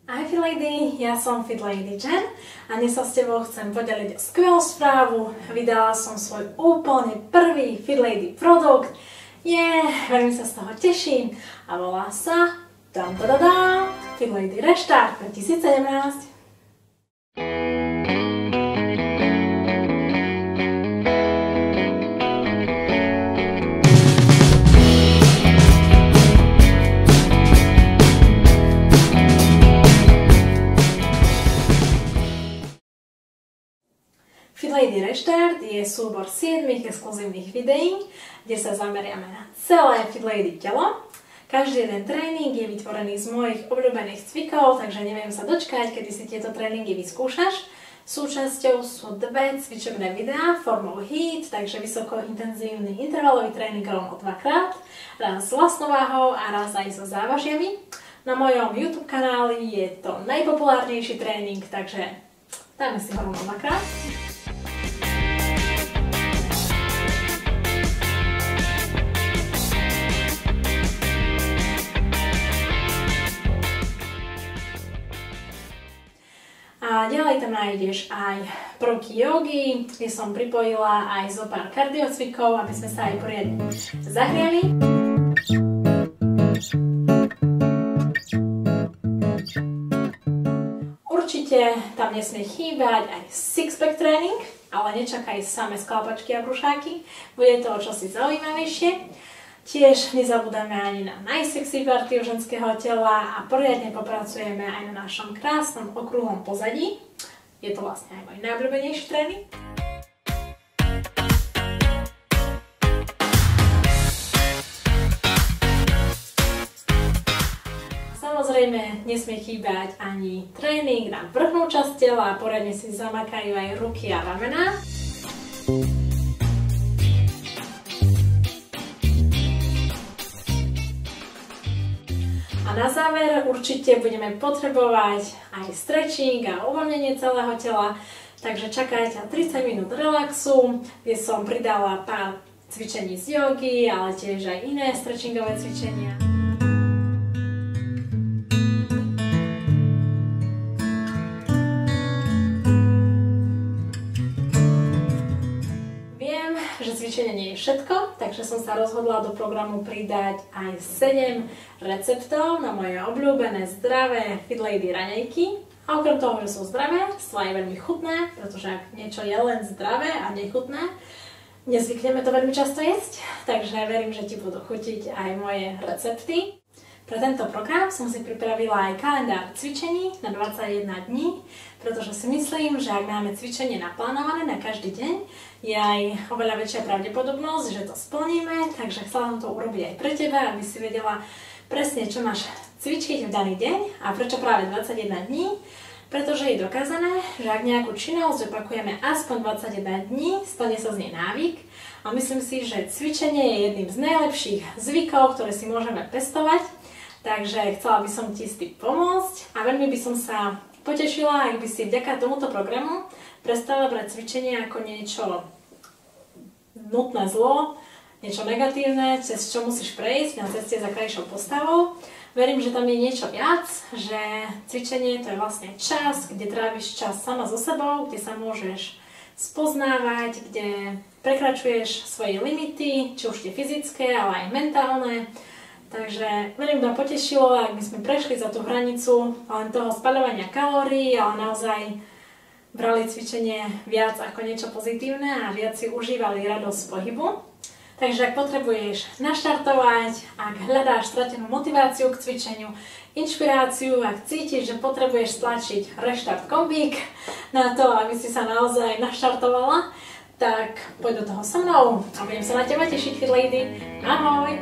Ahoj Fit Lady, ja som Fit Lady Jen a dnes sa s tebou chcem podeliť o skvelú správu. Vydala som svoj úplne prvý Fit Lady produkt. Veľmi sa z toho teším a volá sa Fit Lady Restart 2017. Fit Lady Restart je súbor 7 exkluzívnych videí, kde sa zameriame na celé Fit Lady telo. Každý jeden tréning je vytvorený z mojich obľúbených cvikov, takže neviem sa dočkať, kedy si tieto tréningy vyskúšaš. Súčasťou sú dve cvičebné videá formou HIIT, takže vysokointenzívny intervalový tréning rovno 2-krát, raz s vlastnou váhou a raz aj so závažiami. Na mojom YouTube kanáli je to najpopulárnejší tréning, takže dáme si ho rovno 2-krát. A ďalej tam nájdeš aj prvky jogy, kde som pripojila aj zo pár kardiocvikov, aby sme sa aj poriadne zahriali. Určite tam nesmie chýbať aj six-pack tréning, ale nečakaj samé sklapačky a brušáky, bude to o čosi zaujímavejšie. Tiež nezabúdame ani na najsexy partiu ženského tela a poriadne popracujeme aj na našom krásnom okrúhlom pozadí. Je to vlastne aj môj najobľúbenejší tréning. Samozrejme nesmie chýbať ani tréning na vrchnú časť tela a poriadne si zamakajú aj ruky a ramená. A na záver určite budeme potrebovať aj stretching a uvoľnenie celého tela, takže čakajte 30 minút relaxu, kde som pridala pár cvičení z jogy, ale tiež aj iné stretchingové cvičenia. Cvičenie nie je všetko, takže som sa rozhodla do programu pridať aj 7 receptov na moje obľúbené zdravé Fit Lady raňajky. A okrem toho, že sú zdravé, sú aj veľmi chutné, pretože ak niečo je len zdravé a nechutné, nezvykneme to veľmi často jesť, takže verím, že ti budú chutiť aj moje recepty. Pre tento program som si pripravila aj kalendár cvičení na 21 dní, pretože si myslím, že ak máme cvičenie naplánované na každý deň, je aj oveľa väčšia pravdepodobnosť, že to splníme, takže chcela som to urobiť aj pre teba, aby si vedela presne, čo máš cvičiť v daný deň a prečo práve 21 dní, pretože je dokázané, že ak nejakú činnosť opakujeme aspoň 21 dní, stane sa z nej návyk a myslím si, že cvičenie je jedným z najlepších zvykov, ktoré si môžeme pestovať. Takže chcela by som ti s tým pomôcť a veľmi by som sa potešila, ak by si vďaka tomuto programu prestala brať cvičenie ako niečo nutné zlo, niečo negatívne, cez čo musíš prejsť na ceste za krajšou postavou. Verím, že tam je niečo viac, že cvičenie to je vlastne čas, kde tráviš čas sama so sebou, kde sa môžeš spoznávať, kde prekračuješ svoje limity, či už tie fyzické, ale aj mentálne. Takže verím, že ma potešilo, ak by sme prešli za tú hranicu len toho spaľovania kalórií, ale naozaj brali cvičenie viac ako niečo pozitívne a viac si užívali radosť z pohybu. Takže ak potrebuješ naštartovať, ak hľadáš stratenú motiváciu k cvičeniu, inšpiráciu, ak cítiš, že potrebuješ stlačiť reštart kombík na to, aby si sa naozaj naštartovala, tak poď do toho so mnou a budem sa na teba tešiť, Fit Lady. Ahoj!